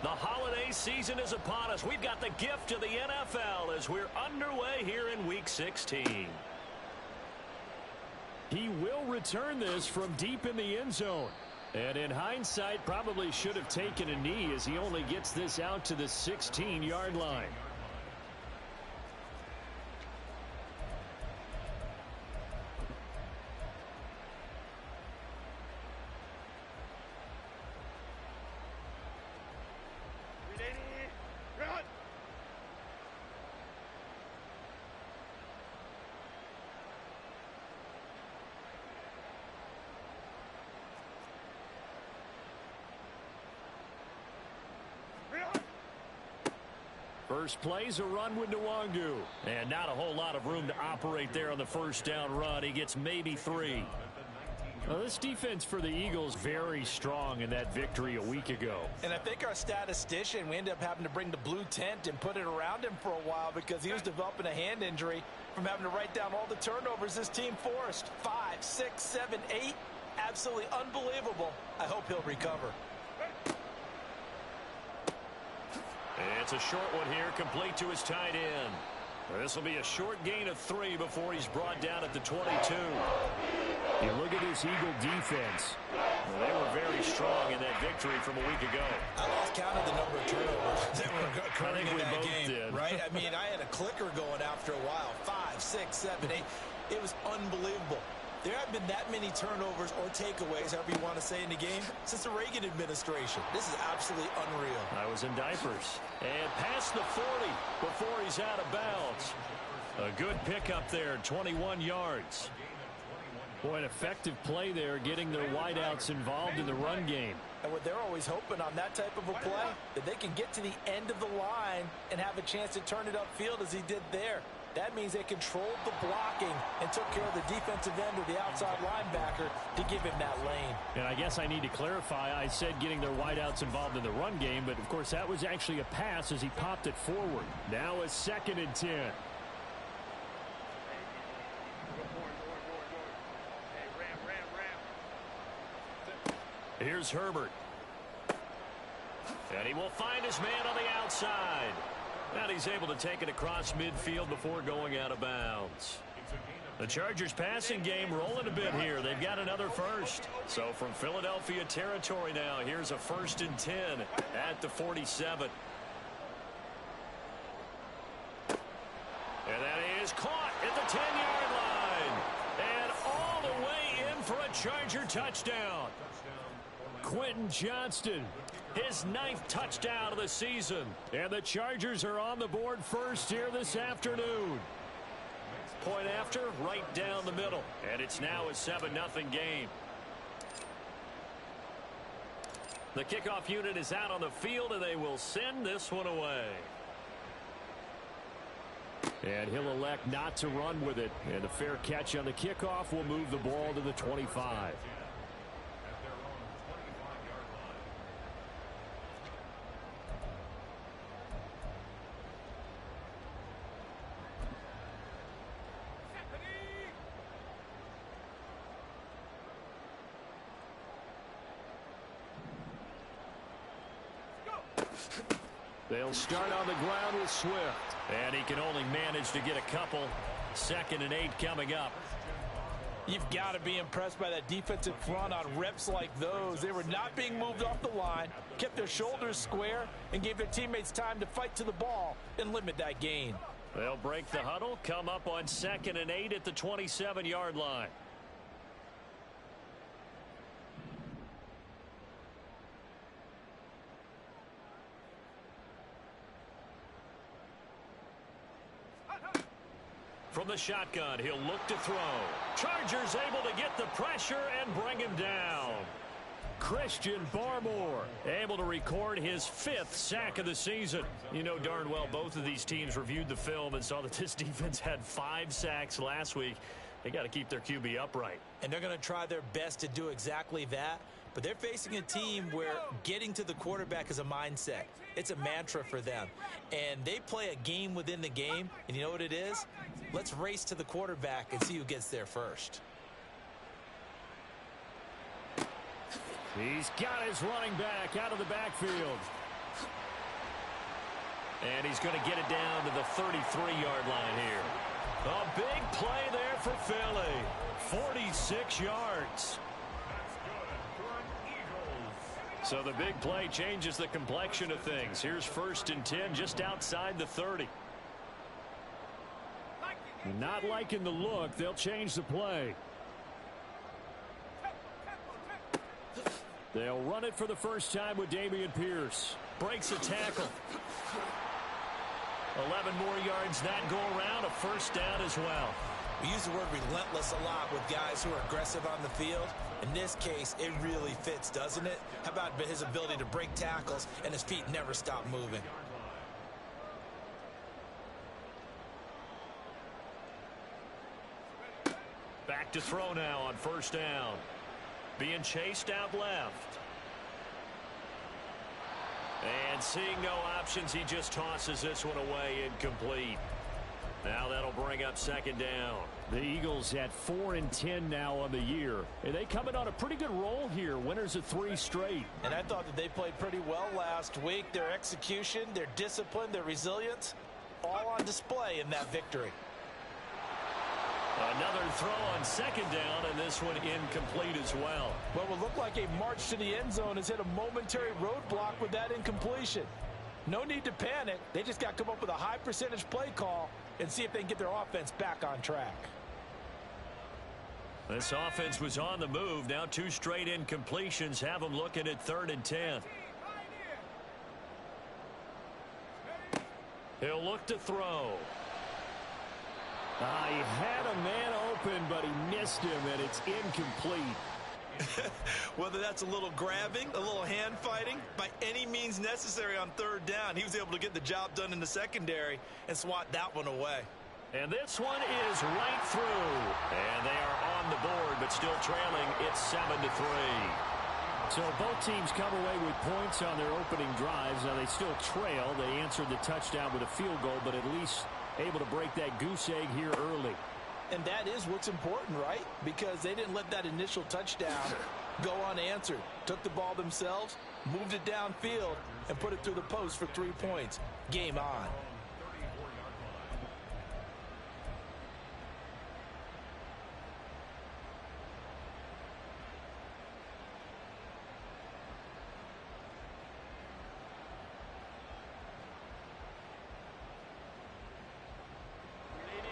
The holiday season is upon us. We've got the gift of the NFL as we're underway here in Week 16. He will return this from deep in the end zone. And in hindsight, probably should have taken a knee as he only gets this out to the 16-yard line. First play's a run with Nwangu. And not a whole lot of room to operate there on the first down run. He gets maybe 3. Well, this defense for the Eagles very strong in that victory a week ago. And I think our statistician, we ended up having to bring the blue tent and put it around him for a while because he was developing a hand injury from having to write down all the turnovers this team forced. 5, 6, 7, 8. Absolutely unbelievable. I hope he'll recover. It's a short one here, complete to his tight end. This will be a short gain of 3 before he's brought down at the 22. You look at this Eagle defense. Well, they were very strong in that victory from a week ago. I lost count of the number of turnovers that were occurring in that game, did. right? I mean, I had a clicker going after a while. 5, 6, 7, 8. It was unbelievable. There haven't been that many turnovers or takeaways, however you want to say, in the game since the Reagan administration. This is absolutely unreal. I was in diapers. And past the 40 before he's out of bounds. A good pickup there, 21 yards. Boy, an effective play there, getting their wideouts involved in the run game. And what they're always hoping on that type of a play, that they can get to the end of the line and have a chance to turn it upfield as he did there. That means they controlled the blocking and took care of the defensive end or the outside linebacker to give him that lane. And I guess I need to clarify, I said getting their wideouts involved in the run game, but of course that was actually a pass as he popped it forward. Now a 2nd and 10. Here's Herbert. And he will find his man on the outside. And he's able to take it across midfield before going out of bounds. The Chargers passing game rolling a bit here. They've got another first. So from Philadelphia territory now, here's a 1st and 10 at the 47. And that is caught at the 10-yard line. And all the way in for a Charger touchdown. Quentin Johnston, his 9th touchdown of the season. And the Chargers are on the board first here this afternoon. Point after, right down the middle. And it's now a 7-0 game. The kickoff unit is out on the field, and they will send this one away. And he'll elect not to run with it. And a fair catch on the kickoff will move the ball to the 25. They'll start on the ground with Swift. And he can only manage to get a couple. 2nd and 8 coming up. You've got to be impressed by that defensive front on reps like those. They were not being moved off the line, kept their shoulders square, and gave their teammates time to fight to the ball and limit that gain. They'll break the huddle, come up on 2nd and 8 at the 27-yard line. From the shotgun, he'll look to throw. Chargers able to get the pressure and bring him down. Christian Barmore able to record his 5th sack of the season. You know darn well both of these teams reviewed the film and saw that this defense had 5 sacks last week. They got to keep their QB upright. And they're going to try their best to do exactly that. But they're facing a team where getting to the quarterback is a mindset. It's a mantra for them. And they play a game within the game. And you know what it is? Let's race to the quarterback and see who gets there first. He's got his running back out of the backfield. And he's going to get it down to the 33-yard line here. A big play there for Philly. 46 yards. So the big play changes the complexion of things. Here's 1st and 10 just outside the 30. Not liking the look. They'll change the play. They'll run it for the first time with Dameon Pierce. Breaks a tackle. 11 more yards that go around. A first down as well. We use the word relentless a lot with guys who are aggressive on the field. In this case, it really fits, doesn't it? How about his ability to break tackles and his feet never stop moving? Back to throw now on 1st down. Being chased out left. And seeing no options, he just tosses this one away, incomplete. Now that'll bring up 2nd down. The Eagles at 4 and 10 now on the year. And they coming on a pretty good roll here. Winners of 3 straight. And I thought that they played pretty well last week. Their execution, their discipline, their resilience, all on display in that victory. Another throw on 2nd down, and this one incomplete as well. What will look like a march to the end zone has hit a momentary roadblock with that incompletion. No need to panic. They just got to come up with a high percentage play call and see if they can get their offense back on track. This offense was on the move. Now 2 straight incompletions have them looking at 3rd and 10. He'll look to throw. He had a man open, but he missed him, and it's incomplete. Whether that's a little grabbing, a little hand fighting, by any means necessary on 3rd down, he was able to get the job done in the secondary and swat that one away. And this one is right through. And they are on the board, but still trailing. It's 7-3. So both teams come away with points on their opening drives. Now they still trail. They answered the touchdown with a field goal, but at least able to break that goose egg here early. And that is what's important, right? Because they didn't let that initial touchdown go unanswered. Took the ball themselves, moved it downfield, and put it through the post for 3 points. Game on.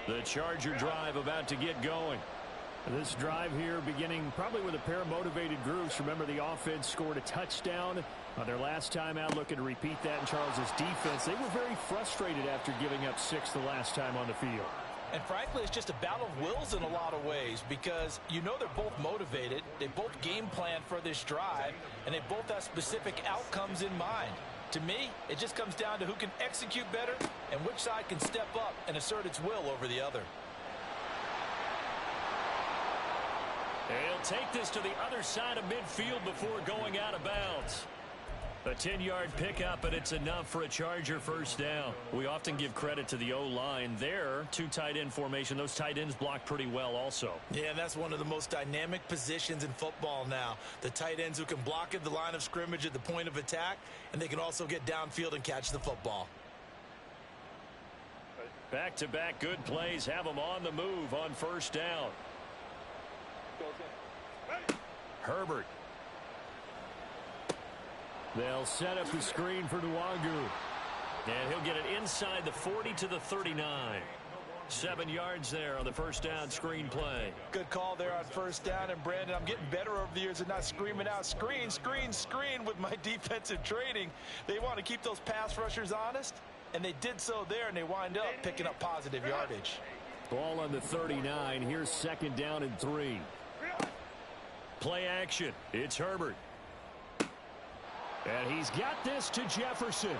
The Charger drive about to get going. This drive here beginning probably with a pair of motivated groups. Remember, the offense scored a touchdown on their last time out, looking to repeat that in Charles's defense. They were very frustrated after giving up 6 the last time on the field. And frankly, it's just a battle of wills in a lot of ways, because you know they're both motivated. They both game plan for this drive, and they both have specific outcomes in mind. To me, it just comes down to who can execute better and which side can step up and assert its will over the other. He'll take this to the other side of midfield before going out of bounds. A 10-yard pickup, and it's enough for a Charger first down. We often give credit to the O-line there. 2 tight end formation. Those tight ends block pretty well also. Yeah, and that's one of the most dynamic positions in football now. The tight ends who can block at the line of scrimmage at the point of attack, and they can also get downfield and catch the football. Back-to-back good plays have them on the move on first down. Herbert. They'll set up the screen for Nwangu. And he'll get it inside the 40 to the 39. 7 yards there on the first down screen play. Good call there on first down. And, Brandon, I'm getting better over the years at not screaming out screen, screen, screen with my defensive training. They want to keep those pass rushers honest, and they did so there, and they wind up picking up positive yardage. Ball on the 39. Here's 2nd down and 3. Play action. It's Herbert. And he's got this to Jefferson.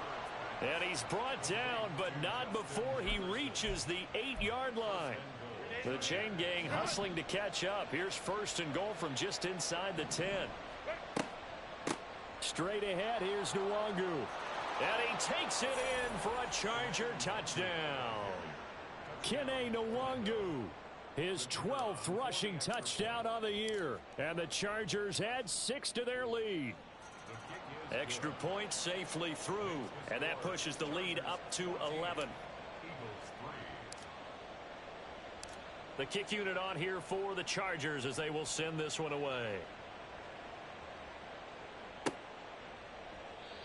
And he's brought down, but not before he reaches the 8-yard line. The chain gang hustling to catch up. Here's 1st and goal from just inside the 10. Straight ahead, here's Nwangu. And he takes it in for a Charger touchdown. Kene Nwangu, his 12th rushing touchdown on the year. And the Chargers add 6 to their lead. Extra point safely through, and that pushes the lead up to 11. The kick unit on here for the Chargers as they will send this one away.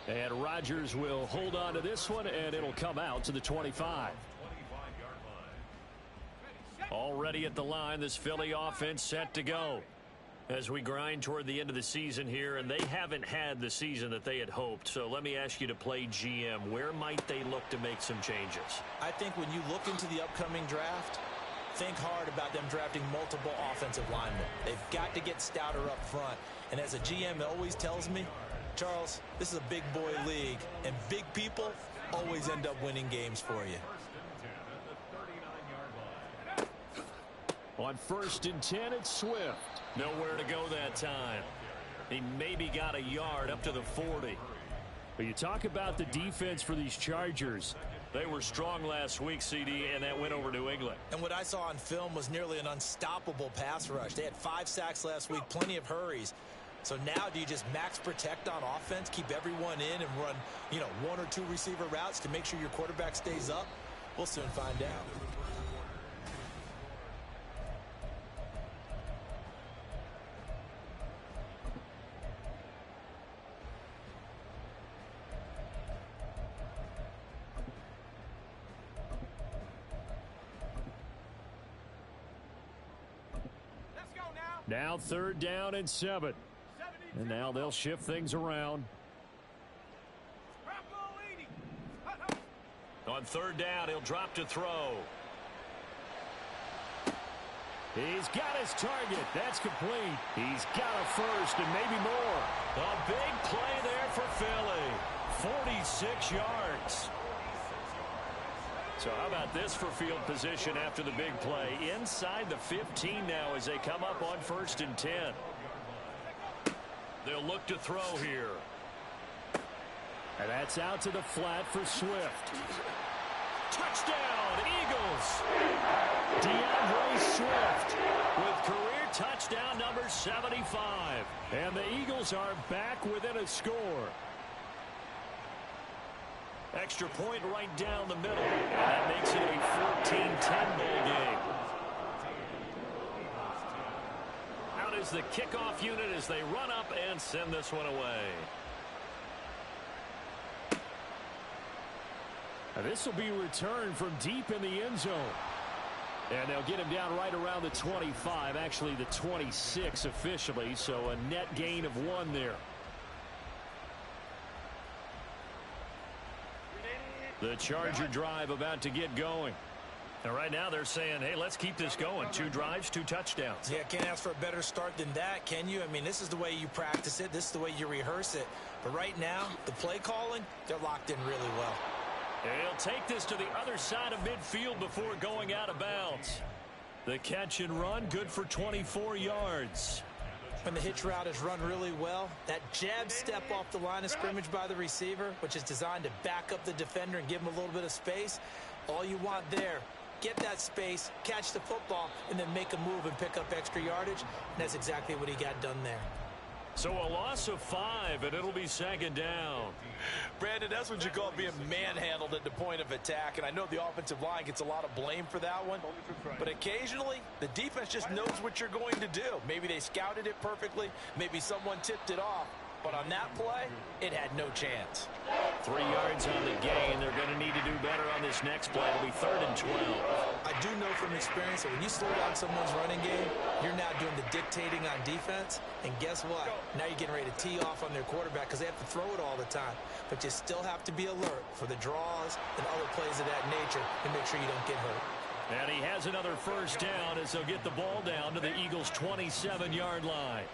And Rodgers will hold on to this one, and it'll come out to the 25. Already at the line, this Philly offense set to go as we grind toward the end of the season here, and they haven't had the season that they had hoped. So let me ask you to play GM. Where might they look to make some changes? I think when you look into the upcoming draft, think hard about them drafting multiple offensive linemen. They've got to get stouter up front. And as a GM always tells me, Charles, this is a big boy league, and big people always end up winning games for you. On 1st and 10, it's Swift. Nowhere to go that time. He maybe got a yard up to the 40. But you talk about the defense for these Chargers. They were strong last week, CD, and that went over New England. And what I saw on film was nearly an unstoppable pass rush. They had 5 sacks last week, plenty of hurries. So now do you just max protect on offense, keep everyone in, and run, 1 or 2 receiver routes to make sure your quarterback stays up? We'll soon find out. Now 3rd down and 7. And now they'll shift things around. On 3rd down, he'll drop to throw. He's got his target. That's complete. He's got a first and maybe more. A big play there for Philly. 46 yards. So how about this for field position after the big play? Inside the 15 now as they come up on 1st and 10. They'll look to throw here. And that's out to the flat for Swift. Touchdown, Eagles. DeAndre Swift With career touchdown number 75. And the Eagles are back within a score. Extra point right down the middle. And that makes it a 14-10 ball game. Out is the kickoff unit as they run up and send this one away. Now this will be returned from deep in the end zone. And they'll get him down right around the 25, actually the 26 officially, so a net gain of 1 there. The Charger drive about to get going. And right now they're saying, hey, let's keep this going. 2 drives, 2 touchdowns. Yeah, can't ask for a better start than that, can you? I mean, this is the way you practice it. This is the way you rehearse it. But right now, the play calling, they're locked in really well. And he'll take this to the other side of midfield before going out of bounds. The catch and run, good for 24 yards. When the hitch route is run really well, that jab step off the line of scrimmage by the receiver, which is designed to back up the defender and give him a little bit of space, all you want there, get that space, catch the football, and then make a move and pick up extra yardage. And that's exactly what he got done there. So a loss of 5, and it'll be 2nd down. Brandon, that's what you call being manhandled at the point of attack, and I know the offensive line gets a lot of blame for that one, but occasionally the defense just knows what you're going to do. Maybe they scouted it perfectly, maybe someone tipped it off, but on that play, it had no chance. 3 yards on the gain. They're going to need to do better on this next play. It'll be 3rd and 12. I do know from experience that when you slow down someone's running game, you're now doing the dictating on defense. And guess what? Now you're getting ready to tee off on their quarterback because they have to throw it all the time. But you still have to be alert for the draws and other plays of that nature and make sure you don't get hurt. And he has another 1st down as they'll get the ball down to the Eagles' 27-yard line.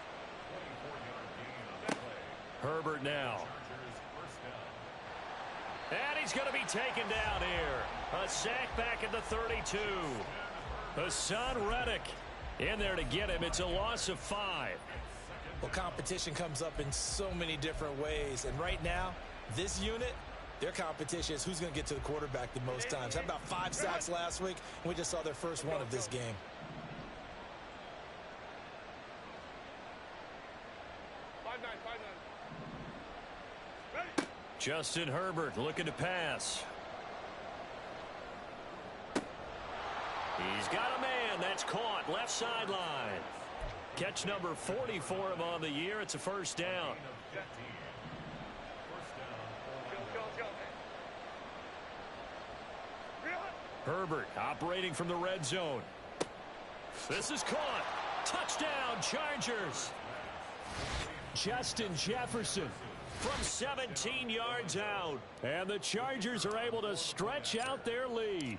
Herbert now. And he's going to be taken down here. A sack back at the 32. Hassan Reddick in there to get him. It's a loss of 5. Well, competition comes up in so many different ways. And right now, this unit, their competition is who's going to get to the quarterback the most times. Had about 5 sacks last week, and we just saw their first one of this game. Justin Herbert looking to pass. He's got a man. That's caught. Left sideline. Catch number 40 for him on the year. It's a first down. Herbert operating from the red zone. This is caught. Touchdown, Chargers. Justin Jefferson from 17 yards out. And the Chargers are able to stretch out their lead.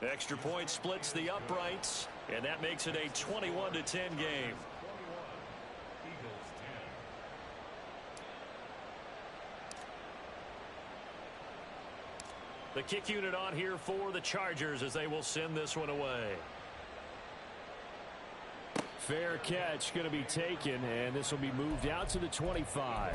Extra point splits the uprights, and that makes it a 21-10 game. The kick unit on here for the Chargers as they will send this one away. Fair catch going to be taken, and this will be moved out to the 25.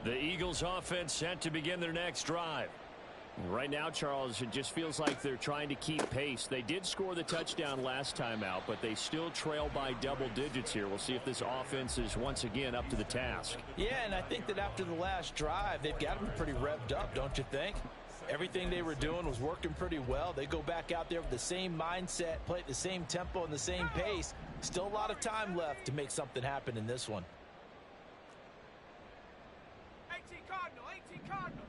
The Eagles offense set to begin their next drive. Right now, Charles, it just feels like they're trying to keep pace. They did score the touchdown last time out, but they still trail by double digits here. We'll see if this offense is once again up to the task. Yeah, and I think that after the last drive, they've got them pretty revved up, don't you think? Everything they were doing was working pretty well. They go back out there with the same mindset, play at the same tempo and the same pace. Still a lot of time left to make something happen in this one. 18 Cardinal.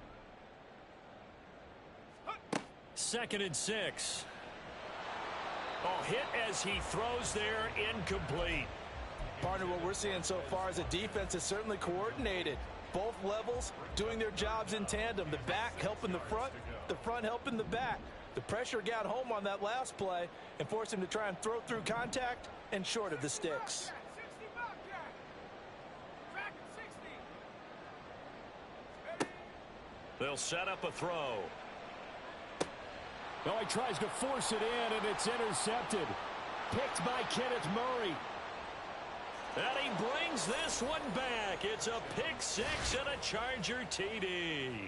2nd and 6. Oh, hit as he throws there, incomplete. Partner, what we're seeing so far is a defense that's certainly coordinated. Both levels doing their jobs in tandem. The back helping the front helping the back. The pressure got home on that last play and forced him to try and throw through contact and short of the sticks. They'll set up a throw. Oh, he tries to force it in, and it's intercepted. Picked by Kenneth Murray. And he brings this one back. It's a pick six and a Charger TD.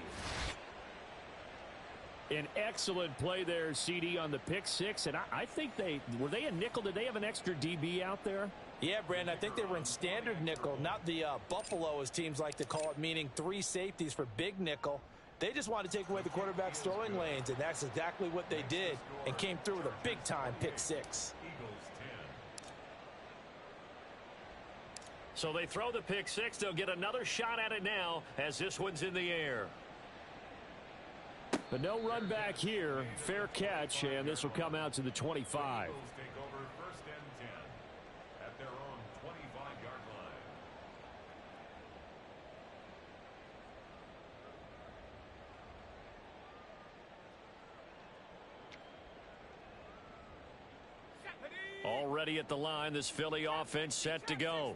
An excellent play there, CD, on the pick six. And I think were they a nickel? Did they have an extra DB out there? Yeah, Brandon, I think they were in standard nickel, not the Buffalo, as teams like to call it, meaning 3 safeties for big nickel. They just wanted to take away the quarterback's throwing lanes, and that's exactly what they did and came through with a big-time pick six. So they throw the pick six. They'll get another shot at it now as this one's in the air. But no run back here. Fair catch, and this will come out to the 25. Already at the line, this Philly offense set to go.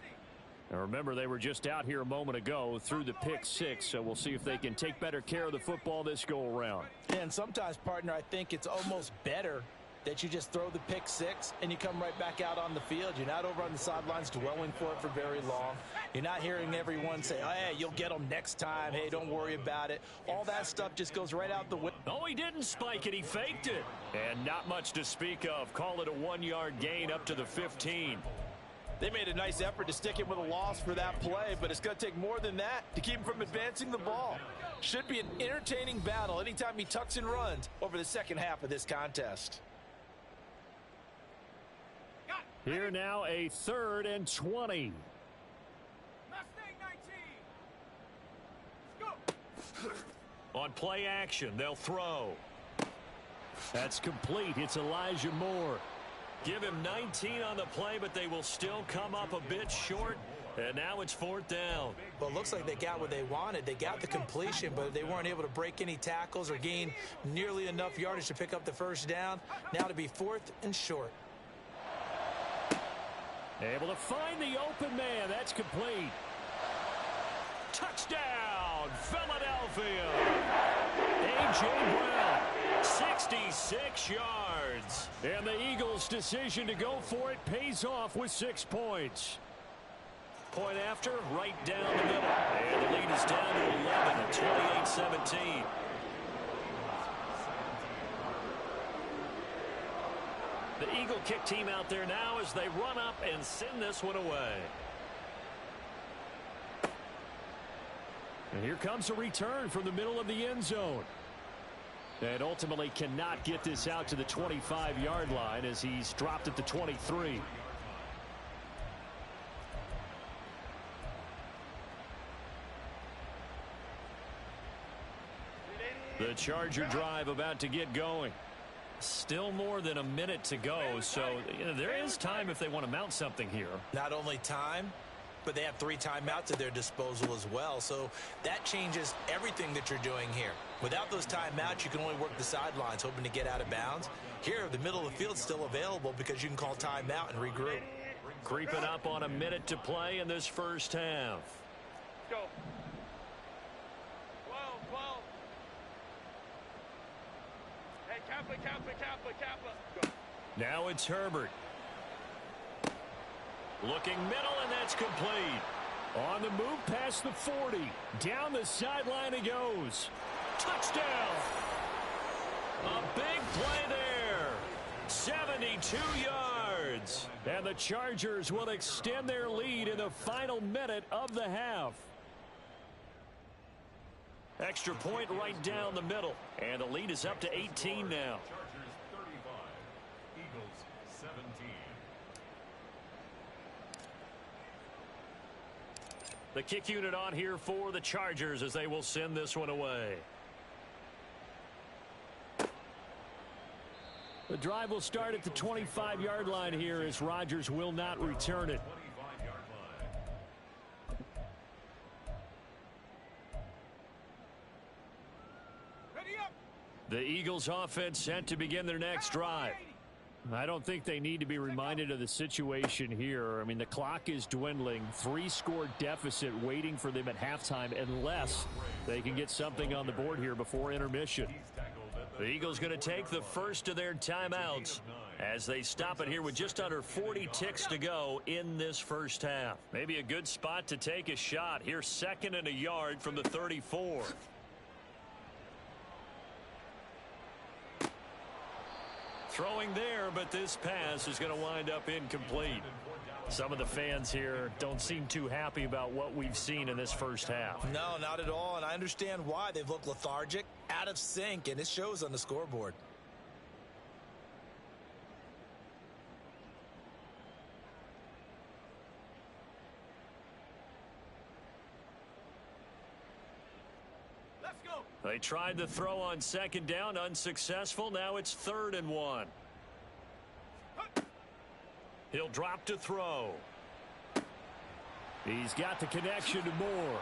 Now remember, they were just out here a moment ago through the pick six, so we'll see if they can take better care of the football this go around. And sometimes, partner, I think it's almost better that you just throw the pick six and you come right back out on the field. You're not over on the sidelines dwelling for it for very long. You're not hearing everyone say, oh, hey, you'll get them next time. Hey, don't worry about it. All that stuff just goes right out the window. Oh, he didn't spike it. He faked it. And not much to speak of. Call it a 1-yard gain up to the 15. They made a nice effort to stick him with a loss for that play, but it's going to take more than that to keep him from advancing the ball. Should be an entertaining battle anytime he tucks and runs over the second half of this contest. Here now, a 3rd and 20. On play action, they'll throw. That's complete. It's Elijah Moore. Give him 19 on the play, but they will still come up a bit short. And now it's 4th down. Well, it looks like they got what they wanted. They got the completion, but they weren't able to break any tackles or gain nearly enough yardage to pick up the first down. Now to be 4th and short. Able to find the open man. That's complete. Touchdown, Philadelphia. A.J. Brown, 66 yards. And the Eagles' decision to go for it pays off with 6 points. point after, right down the middle. And the lead is down to 11 at 28-17. The Eagle kick team out there now as they run up and send this one away. And here comes a return from the middle of the end zone. And ultimately cannot get this out to the 25-yard line as he's dropped at the 23. The Charger drive about to get going. Still more than a minute to go, so there is time if they want to mount something here. Not only time, but they have 3 timeouts at their disposal as well. So that changes everything that you're doing here. Without those timeouts, you can only work the sidelines, hoping to get out of bounds. Here, the middle of the field is still available because you can call timeout and regroup. Creeping up on a minute to play in this first half. Go. 12, 12. Hey, Kappa. Go. Now it's Herbert. Looking middle, and that's complete. On the move past the 40. Down the sideline he goes. Touchdown! A big play there. 72 yards. And the Chargers will extend their lead in the final minute of the half. Extra point right down the middle. And the lead is up to 18 now. Chargers 35, Eagles 17. The kick unit on here for the Chargers as they will send this one away. The drive will start at the 25-yard line here as Rodgers will not return it. 25-yard line. Ready up. The Eagles offense set to begin their next drive. I don't think they need to be reminded of the situation here. I mean, the clock is dwindling. 3-score deficit waiting for them at halftime unless they can get something on the board here before intermission. The Eagles going to take the first of their timeouts as they stop it here with just under 40 ticks to go in this first half. Maybe a good spot to take a shot. Here's 2nd and a yard from the 34. Throwing there, but this pass is going to wind up incomplete. Some of the fans here don't seem too happy about what we've seen in this first half. No, not at all, and I understand why. They've looked lethargic, out of sync, and it shows on the scoreboard. Let's go. They tried the throw on 2nd down, unsuccessful. Now it's 3rd and 1. He'll drop to throw. He's got the connection to Moore.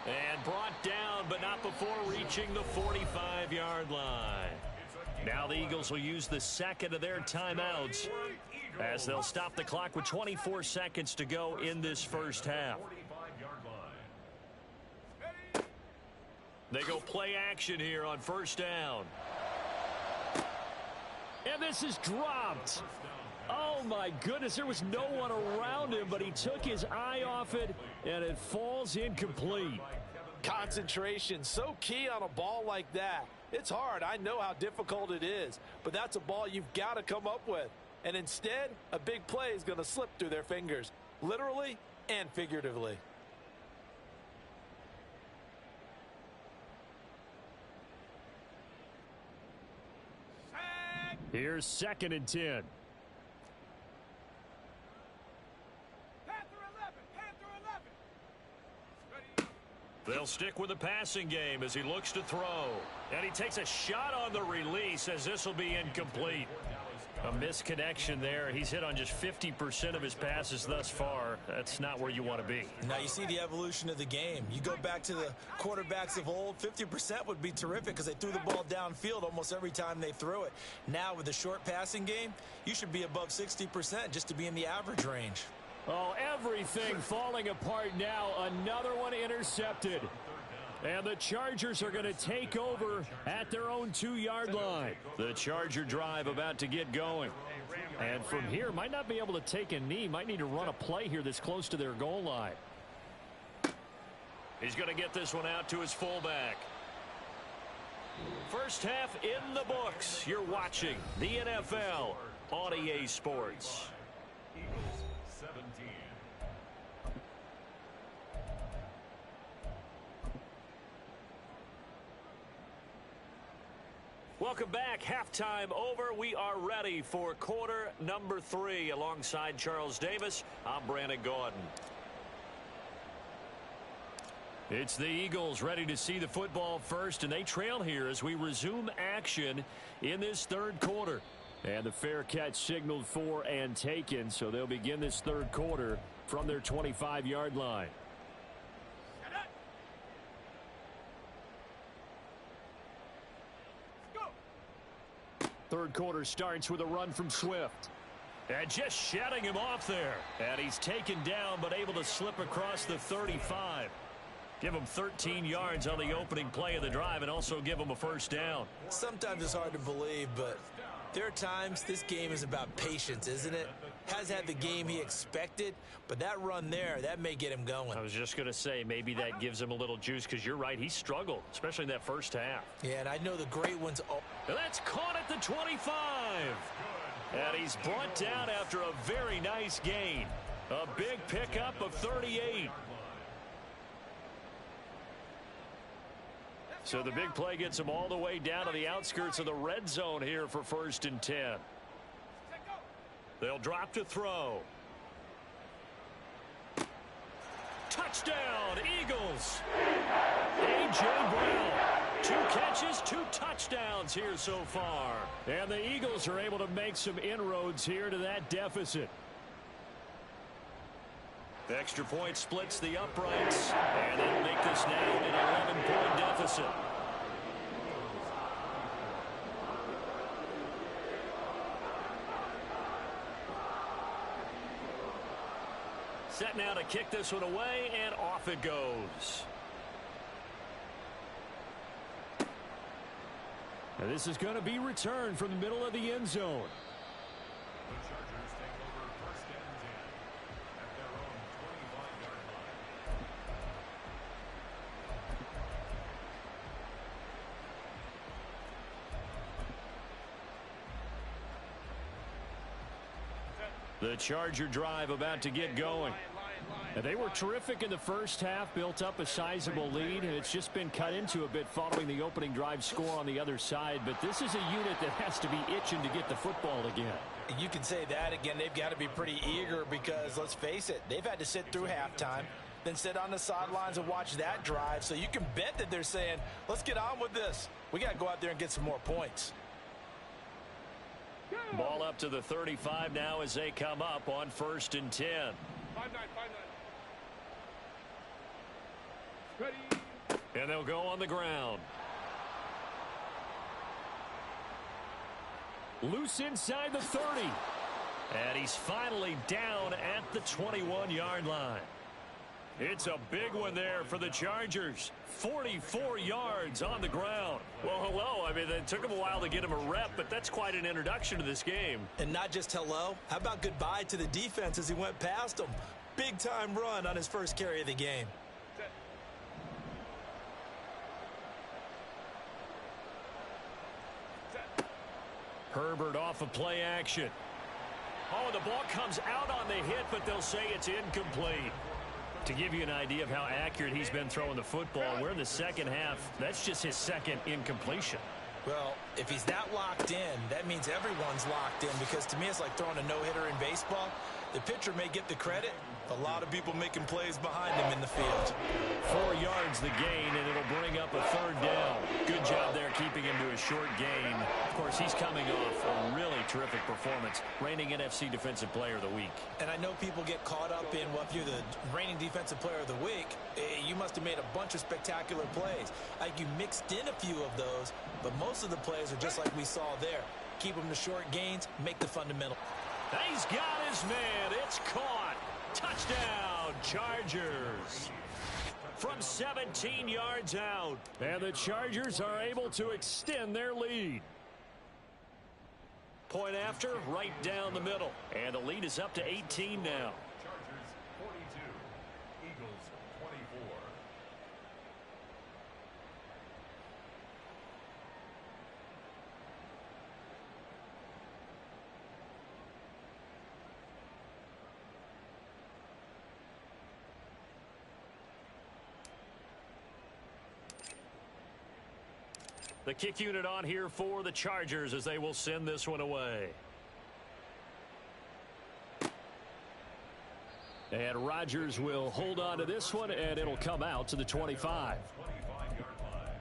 And brought down, but not before reaching the 45-yard line. Now the Eagles will use the 2nd of their timeouts as they'll stop the clock with 24 seconds to go in this first half. 45-yard line. They go play action here on 1st down. And this is dropped. Oh, my goodness. There was no one around him, but he took his eye off it, and it falls incomplete. Concentration, so key on a ball like that. It's hard. I know how difficult it is, but that's a ball you've got to come up with. And instead, a big play is going to slip through their fingers, literally and figuratively. Here's 2nd and 10. Panther 11. Ready. They'll stick with the passing game as he looks to throw. And he takes a shot on the release as this will be incomplete. A misconnection there. He's hit on just 50% of his passes thus far. That's not where you want to be. Now you see the evolution of the game. You go back to the quarterbacks of old, 50% would be terrific because they threw the ball downfield almost every time they threw it. Now with the short passing game, you should be above 60% just to be in the average range. Oh, everything falling apart now. Another one intercepted. And the Chargers are going to take over at their own 2-yard line. The Charger drive about to get going. And from here, might not be able to take a knee. Might need to run a play here that's close to their goal line. He's going to get this one out to his fullback. First half in the books. You're watching the NFL on EA Sports. Eagles 17. Welcome back. Halftime over. We are ready for quarter number 3. Alongside Charles Davis, I'm Brandon Gaudin. It's the Eagles ready to see the football first, and they trail here as we resume action in this third quarter. And the fair catch signaled for and taken, so they'll begin this third quarter from their 25-yard line. Third quarter starts with a run from Swift. And just shutting him off there. And he's taken down but able to slip across the 35. Give him 13 yards on the opening play of the drive and also give him a first down. Sometimes it's hard to believe, but there are times this game is about patience, isn't it? Has had the game he expected, but that run there, that may get him going. I was just going to say, maybe that gives him a little juice because you're right, he struggled, especially in that first half. Yeah, and I know the great ones. And that's caught at the 25. And he's brought down after a very nice gain. A big pickup of 38. So the big play gets him all the way down to the outskirts of the red zone here for 1st and 10. They'll drop to throw. Touchdown, Eagles. A.J. Brown. 2 catches, 2 touchdowns here so far. And the Eagles are able to make some inroads here to that deficit. The extra point splits the uprights, and it'll make this now an 11-point deficit. Set now to kick this one away, and off it goes. And this is going to be returned from the middle of the end zone. The Chargers take over 1st and 10 at their own 25-yard line. The Charger drive about to get going. And they were terrific in the first half, built up a sizable lead, and it's just been cut into a bit following the opening drive score on the other side. But this is a unit that has to be itching to get the football again. You can say that again. They've got to be pretty eager because, let's face it, they've had to sit through halftime, then sit on the sidelines and watch that drive. So you can bet that they're saying, let's get on with this. We got to go out there and get some more points. Ball up to the 35 now as they come up on 1st and 10. 5-9. Ready. And they'll go on the ground. Loose inside the 30. And he's finally down at the 21-yard line. It's a big one there for the Chargers. 44 yards on the ground. Well, hello. I mean, it took him a while to get him a rep, but that's quite an introduction to this game. And not just hello. How about goodbye to the defense as he went past them? Big-time run on his first carry of the game. Herbert off of play action. Oh, the ball comes out on the hit, but they'll say it's incomplete. To give you an idea of how accurate he's been throwing the football, we're in the second half. That's just his second incompletion. Well, if he's that locked in, that means everyone's locked in, because to me it's like throwing a no-hitter in baseball. The pitcher may get the credit, a lot of people making plays behind him in the field. 4 yards the gain, and it'll bring up a 3rd down. Good job there keeping him to a short gain. Of course, he's coming off a really terrific performance, reigning NFC Defensive Player of the Week. And I know people get caught up in, well, if you're the reigning Defensive Player of the Week, you must have made a bunch of spectacular plays. Like, you mixed in a few of those, but most of the plays are just like we saw there. Keep them to short gains, make the fundamental. He's got his man. It's caught. Touchdown, Chargers. from 17 yards out. And the Chargers are able to extend their lead. Point after, right down the middle. And the lead is up to 18 now. Chargers 42, Eagles 24. The kick unit on here for the Chargers as they will send this one away. And Rodgers will hold on to this one, and it'll come out to the 25. 25-yard line.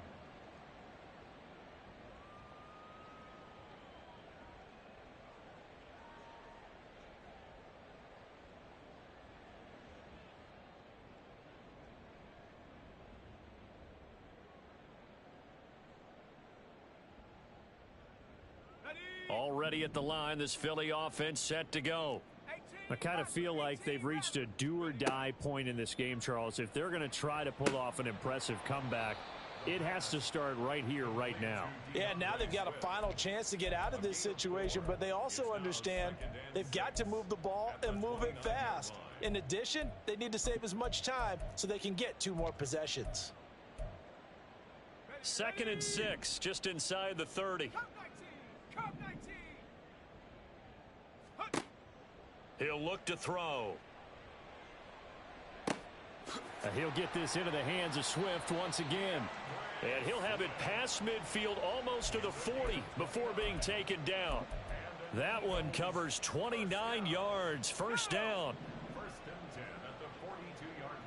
Already at the line, this Philly offense set to go. I kind of feel like they've reached a do-or-die point in this game, Charles. If they're going to try to pull off an impressive comeback, it has to start right here, right now. Yeah, now they've got a final chance to get out of this situation, but they also understand they've got to move the ball and move it fast. In addition, they need to save as much time so they can get 2 more possessions. 2nd and 6, just inside the 30. He'll look to throw. He'll get this into the hands of Swift once again. And he'll have it past midfield almost to the 40 before being taken down. That one covers 29 yards. First down. 1st and 10 at the 42-yard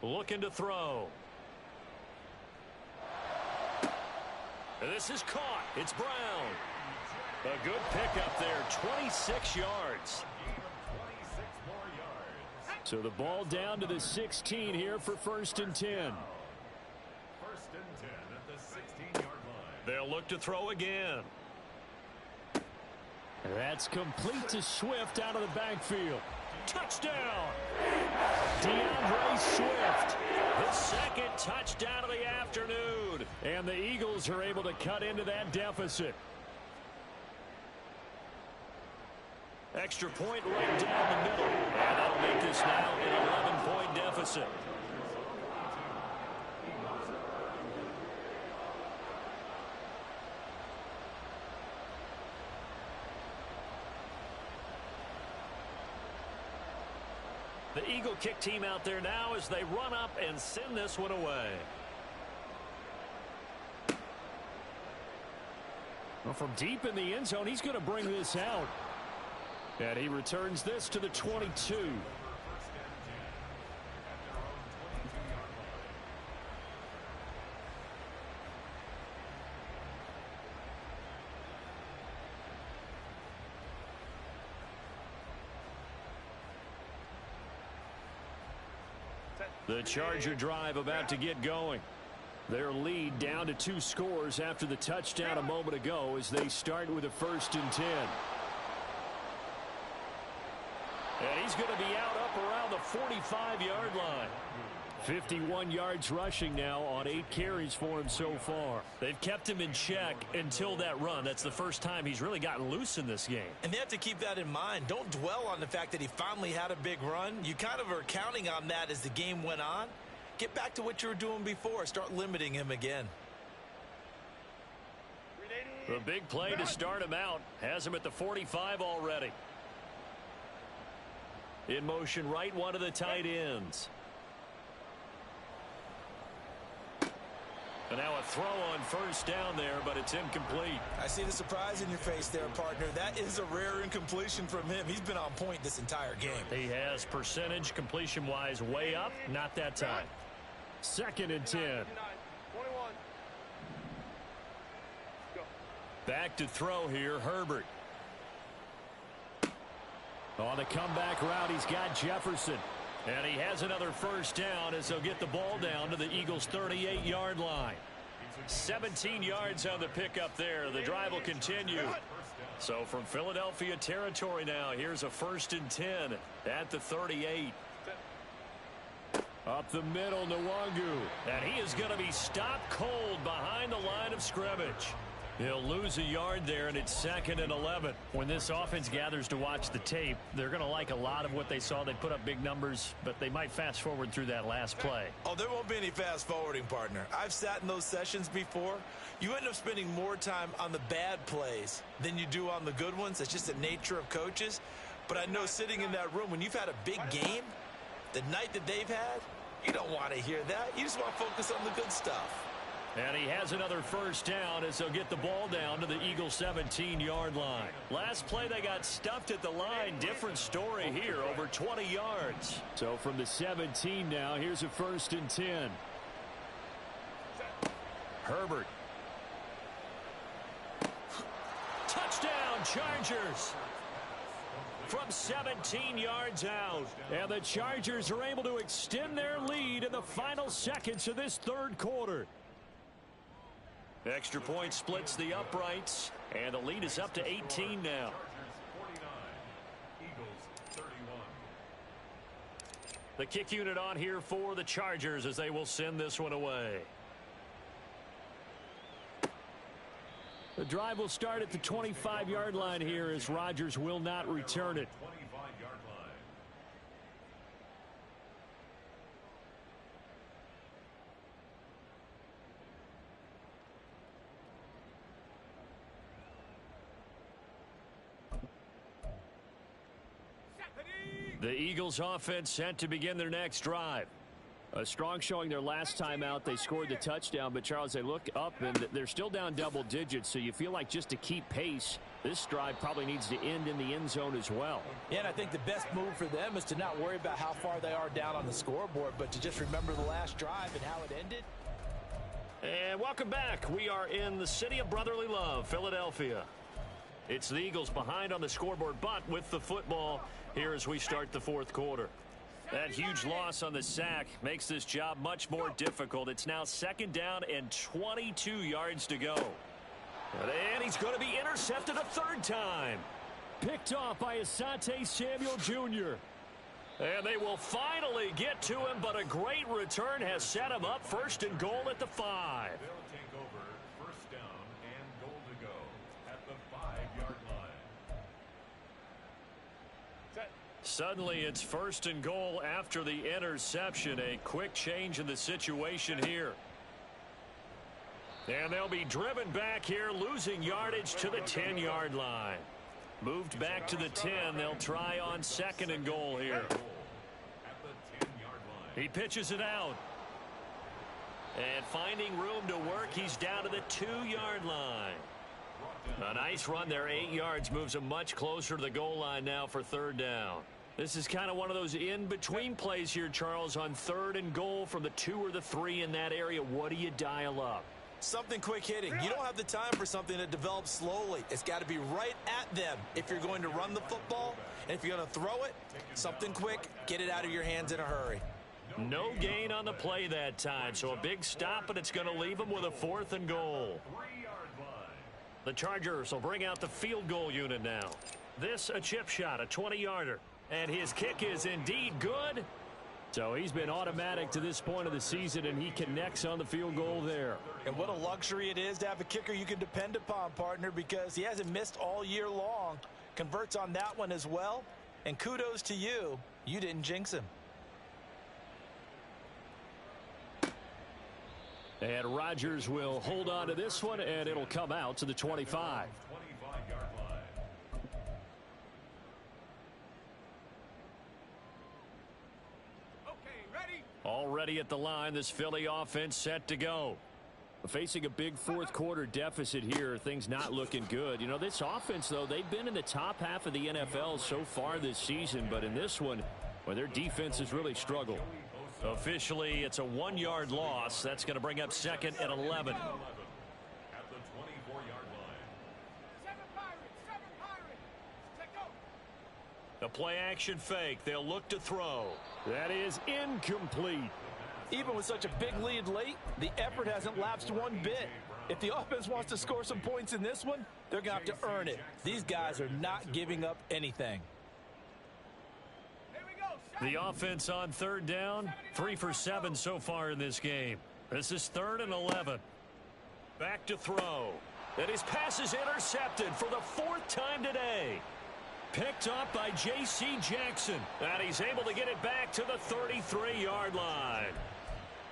line. Looking to throw. And this is caught. It's Brown. A good pickup there. 26 yards. So the ball down to the 16 here for 1st and 10. 1st and 10 at the 16-yard line. They'll look to throw again. That's complete to Swift out of the backfield. Touchdown! DeAndre Swift. His 2nd touchdown of the afternoon. And the Eagles are able to cut into that deficit. Extra point right down the middle. And that'll make this now an 11-point deficit. The Eagle kick team out there now as they run up and send this one away. Well, from deep in the end zone, he's going to bring this out. And he returns this to the 22. The Charger drive about to get going. Their lead down to 2 scores after the touchdown a moment ago as they start with a 1st and 10. And he's going to be out up around the 45-yard line. 51 yards rushing now on 8 carries for him so far. They've kept him in check until that run. That's the first time he's really gotten loose in this game. And they have to keep that in mind. Don't dwell on the fact that he finally had a big run. You kind of are counting on that as the game went on. Get back to what you were doing before. Start limiting him again. The big play to start him out has him at the 45 already. In motion right, one of the tight ends. And now a throw on 1st down there, but it's incomplete. I see the surprise in your face there, partner. That is a rare incompletion from him. He's been on point this entire game. He has percentage completion-wise way up. Not that time. 2nd and 10. Back to throw here, Herbert. On the comeback route, he's got Jefferson. And he has another 1st down as they'll get the ball down to the Eagles' 38-yard line. 17 yards on the pickup there. The drive will continue. So from Philadelphia territory now, here's a 1st and 10 at the 38. Up the middle, Nwangu. And he is going to be stopped cold behind the line of scrimmage. He'll lose a yard there, and it's 2nd and 11. When this offense gathers to watch the tape, they're going to like a lot of what they saw. They put up big numbers, but they might fast forward through that last play. Oh, there won't be any fast forwarding, partner. I've sat in those sessions before. You end up spending more time on the bad plays than you do on the good ones. It's just the nature of coaches. But I know sitting in that room, when you've had a big game, the night that they've had, you don't want to hear that. You just want to focus on the good stuff. And he has another 1st down as they'll get the ball down to the Eagles' 17-yard line. Last play, they got stuffed at the line. Different story here, over 20 yards. So from the 17 now, here's a 1st and 10. Herbert. Touchdown, Chargers. From 17 yards out. And the Chargers are able to extend their lead in the final seconds of this 3rd quarter. Extra point splits the uprights, and the lead is up to 18 now. The kick unit on here for the Chargers as they will send this one away. The drive will start at the 25-yard line here as Rodgers will not return it. The Eagles offense set to begin their next drive. A strong showing their last time out. They scored the touchdown, but Charles, they look up and they're still down double digits, so you feel like just to keep pace, this drive probably needs to end in the end zone as well. Yeah, and I think the best move for them is to not worry about how far they are down on the scoreboard, but to just remember the last drive and how it ended. And welcome back. We are in the city of brotherly love, Philadelphia. It's the Eagles behind on the scoreboard, but with the football here as we start the 4th quarter. That huge loss on the sack makes this job much more difficult. It's now 2nd down and 22 yards to go. And he's going to be intercepted a 3rd time. Picked off by Asante Samuel Jr. And they will finally get to him, but a great return has set him up 1st and goal at the 5. They'll take over 1st down and goal to go at the 5-yard line. Suddenly it's 1st and goal after the interception. A quick change in the situation here. And they'll be driven back here, losing yardage to the 10-yard line. Moved back to the 10. They'll try on 2nd and goal here. He pitches it out. And finding room to work, he's down to the 2-yard line. A nice run there, 8 yards, moves him much closer to the goal line now for 3rd down. This is kind of one of those in-between plays here, Charles, on 3rd and goal from the 2 or the 3 in that area. What do you dial up? Something quick hitting. You don't have the time for something that develops slowly. It's got to be right at them if you're going to run the football. And if you're going to throw it, something quick, get it out of your hands in a hurry. No gain on the play that time, so a big stop, and it's going to leave them with a 4th and goal. The Chargers will bring out the field goal unit now. This a chip shot, a 20-yarder. And his kick is indeed good. So he's been automatic to this point of the season, and he connects on the field goal there. And what a luxury it is to have a kicker you can depend upon, partner, because he hasn't missed all year long. Converts on that one as well. And kudos to you. You didn't jinx him. And Rodgers will hold on to this one, and it'll come out to the 25. 25-yard line. Already at the line, this Philly offense set to go. Facing a big 4th quarter deficit here, things not looking good. You know, this offense, though, they've been in the top half of the NFL so far this season, but in this one, well, their defense has really struggled. Officially, it's a 1-yard loss. That's going to bring up 2nd and 11. At the 24-yard line. The play action fake. They'll look to throw. That is incomplete. Even with such a big lead late, the effort hasn't lapsed one bit. If the offense wants to score some points in this one, They're going to have to earn it. These guys are not giving up anything. The offense on third down, 3 for 7 so far in this game. This is 3rd and 11. Back to throw. And his pass is intercepted for the 4th time today. Picked up by J.C. Jackson. And he's able to get it back to the 33-yard line.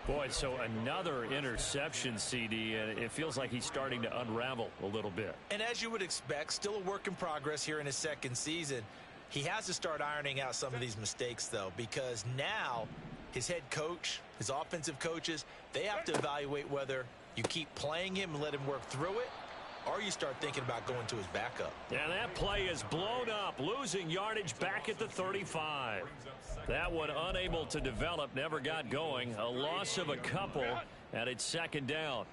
Boy, so another interception, CD, and it feels like he's starting to unravel a little bit. And as you would expect, still a work in progress here in his second season. He has to start ironing out some of these mistakes, though, because now his head coach, his offensive coaches, they have to evaluate whether you keep playing him and let him work through it, or you start thinking about going to his backup. And that play is blown up, losing yardage back at the 35. That one unable to develop, never got going. A loss of a couple, and it's 2nd down.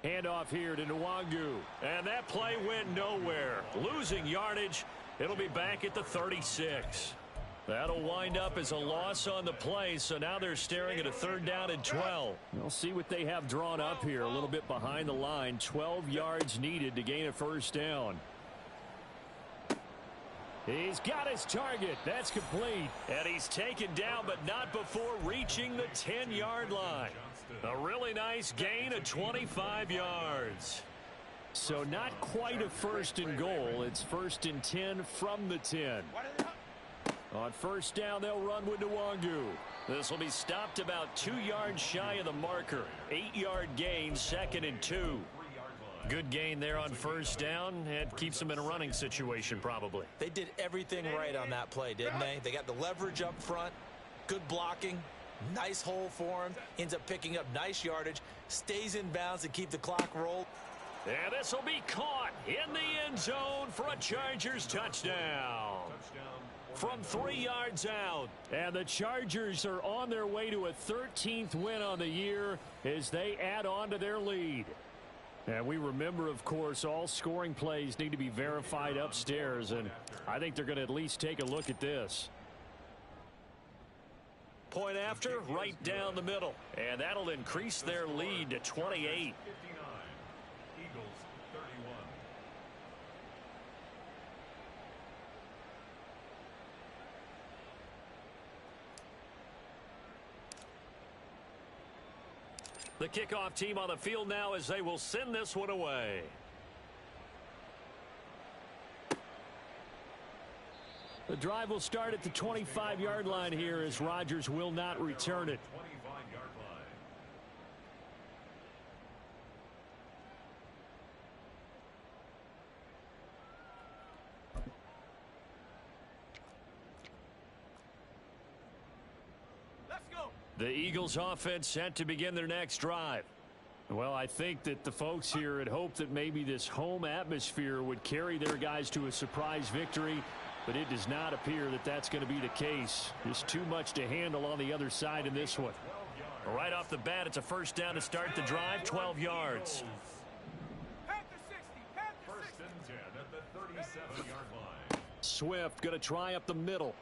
Handoff here to Nwangu. And that play went nowhere. Losing yardage. It'll be back at the 36. That'll wind up as a loss on the play, so now they're staring at a 3rd down and 12. We'll see what they have drawn up here, a little bit behind the line. 12 yards needed to gain a 1st down. He's got his target. That's complete. And he's taken down, but not before reaching the 10-yard line. A really nice gain of 25 yards. So not quite a 1st and goal. It's 1st and 10 from the 10. On 1st down, they'll run with Nwangu. This will be stopped about 2 yards shy of the marker. 8-yard gain, 2nd and 2. Good gain there on 1st down. It keeps them in a running situation, probably. They did everything right on that play, didn't they? They got the leverage up front, good blocking, nice hole for him, ends up picking up nice yardage, stays in bounds to keep the clock rolled. And this will be caught in the end zone for a Chargers touchdown. From 3 yards out. And the Chargers are on their way to a 13th win on the year as they add on to their lead. And we remember, of course, all scoring plays need to be verified upstairs, and I think they're going to at least take a look at this. Point after, right down the middle. And that'll increase their lead to 28. The kickoff team on the field now as they will send this one away. The drive will start at the 25-yard line here as Rodgers will not return it. The Eagles offense set to begin their next drive. Well, I think that the folks here had hoped that maybe this home atmosphere would carry their guys to a surprise victory, but it does not appear that that's going to be the case. Just too much to handle on the other side in this one. Right off the bat, it's a 1st down to start the drive, 12 yards. First and 10 at the 37-yard line. Swift going to try up the middle.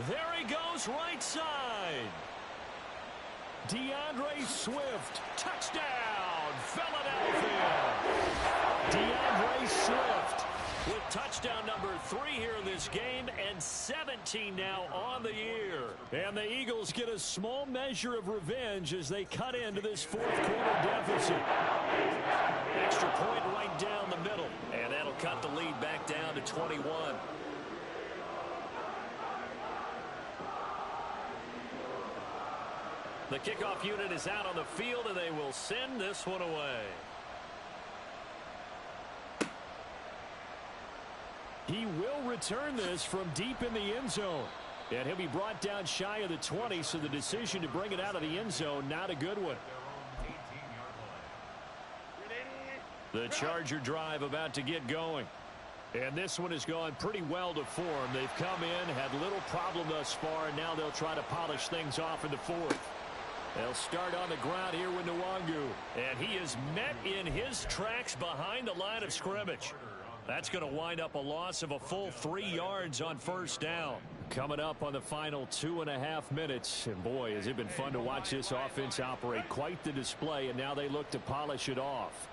There he goes, right side. DeAndre Swift, touchdown, Philadelphia. DeAndre Swift with touchdown number 3 here in this game and 17 now on the year. And the Eagles get a small measure of revenge as they cut into this 4th quarter deficit. Extra point right down the middle, and that'll cut the lead back down to 21. The kickoff unit is out on the field, and they will send this one away. He will return this from deep in the end zone. And he'll be brought down shy of the 20, so the decision to bring it out of the end zone, not a good one. The Charger drive about to get going. And this one has gone pretty well to form. They've come in, had little problem thus far, and now they'll try to polish things off in the 4th. They'll start on the ground here with Nwangu. And he is met in his tracks behind the line of scrimmage. That's going to wind up a loss of a full 3 yards on first down. Coming up on the final 2.5 minutes. And boy, has it been fun to watch this offense operate. Quite the display, and now they look to polish it off.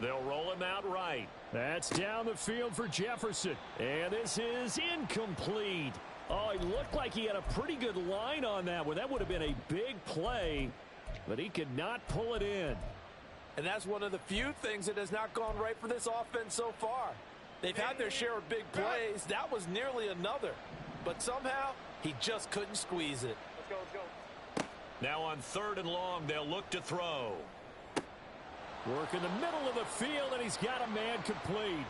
They'll roll him out right. That's down the field for Jefferson. And this is incomplete. Oh, he looked like he had a pretty good line on that one. That would have been a big play, but he could not pull it in. And that's one of the few things that has not gone right for this offense so far. They've had their share of big plays. That was nearly another. But somehow, he just couldn't squeeze it. Let's go. Now on 3rd and long, they'll look to throw. Work in the middle of the field, and he's got a man complete.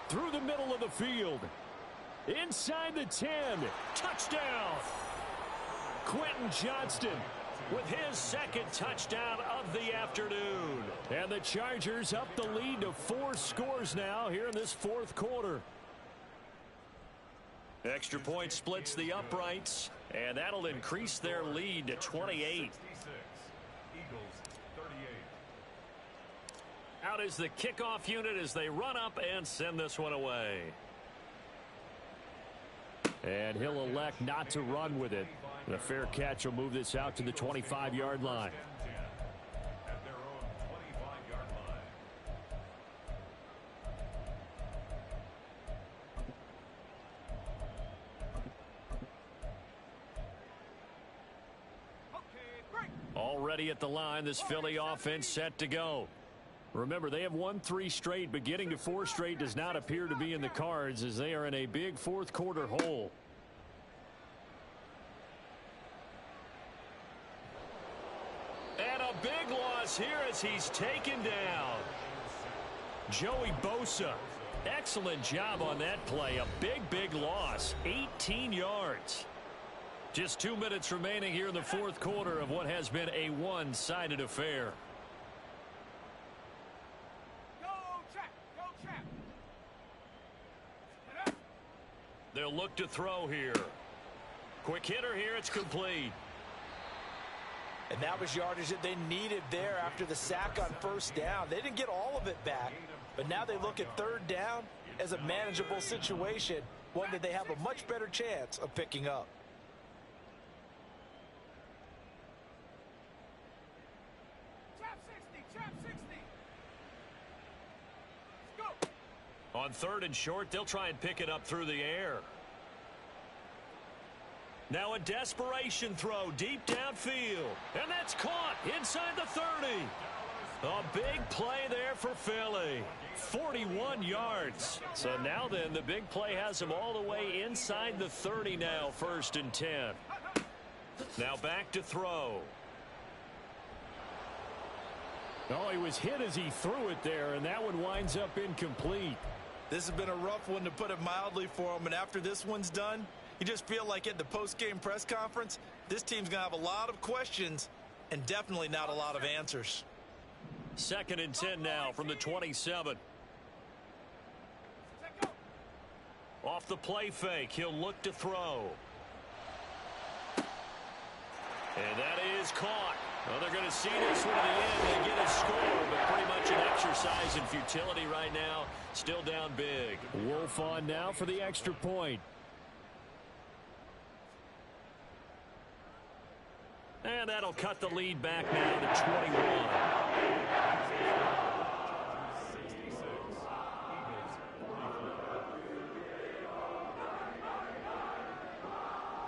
Through the middle of the field. Inside the 10. Touchdown. Quentin Johnston With his 2nd touchdown of the afternoon. And the Chargers up the lead to 4 scores now here in this 4th quarter. Extra point splits the uprights, and that'll increase their lead to 28. Eagles 38. Out is the kickoff unit as they run up and send this one away. And he'll elect not to run with it. The fair catch will move this out to the 25-yard line. At their own 25-yard line. Already at the line, this Philly offense set to go. Remember, they have won 3 straight, but getting to 4 straight does not appear to be in the cards as they are in a big 4th quarter hole. And a big loss here as he's taken down. Joey Bosa, excellent job on that play. A big loss, 18 yards. Just 2 minutes remaining here in the 4th quarter of what has been a one-sided affair. They'll look to throw here. Quick hitter here. It's complete. And that was yardage that they needed there after the sack on 1st down. They didn't get all of it back, but now they look at 3rd down as a manageable situation, one that they have a much better chance of picking up. Trap 60. Let's go. On 3rd and short, they'll try and pick it up through the air. Now a desperation throw deep downfield. And that's caught inside the 30. A big play there for Philly. 41 yards. So now then, the big play has him all the way inside the 30 now, 1st and 10. Now back to throw. Oh, he was hit as he threw it there, and that one winds up incomplete. This has been a rough one, to put it mildly, for him. And after this one's done, you just feel like at the post-game press conference, this team's going to have a lot of questions and definitely not a lot of answers. 2nd and 10 now from the 27. Off the play fake, he'll look to throw. And that is caught. Well, they're going to see this one to the end and get a score, but pretty much an exercise in futility right now. Still down big. Wolf on now for the extra point. And that'll cut the lead back now to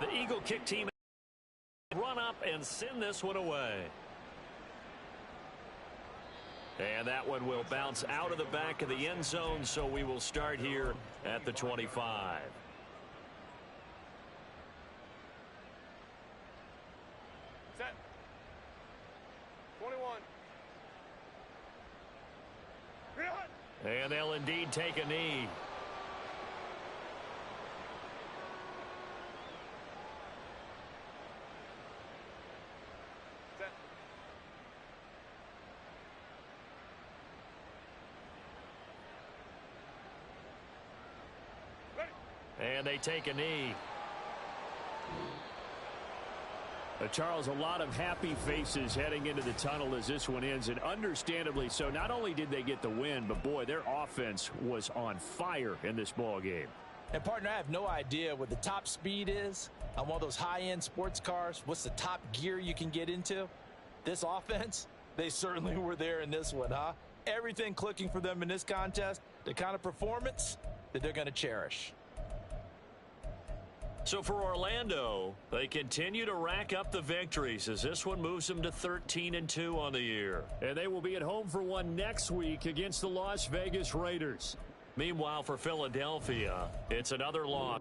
21. The Eagle kick team run up and send this one away. And that one will bounce out of the back of the end zone, so we will start here at the 25. Set. 21. And they'll indeed take a knee. Set. And they take a knee. Charles, a lot of happy faces heading into the tunnel as this one ends, and understandably so. Not only did they get the win, but boy, their offense was on fire in this ball game. And partner, I have no idea what the top speed is on one of those high-end sports cars. What's the top gear you can get into? This offense, they certainly were there in this one, huh? Everything clicking for them in this contest, the kind of performance that they're going to cherish. So for Orlando, they continue to rack up the victories as this one moves them to 13-2 on the year. And they will be at home for one next week against the Las Vegas Raiders. Meanwhile, for Philadelphia, it's another loss.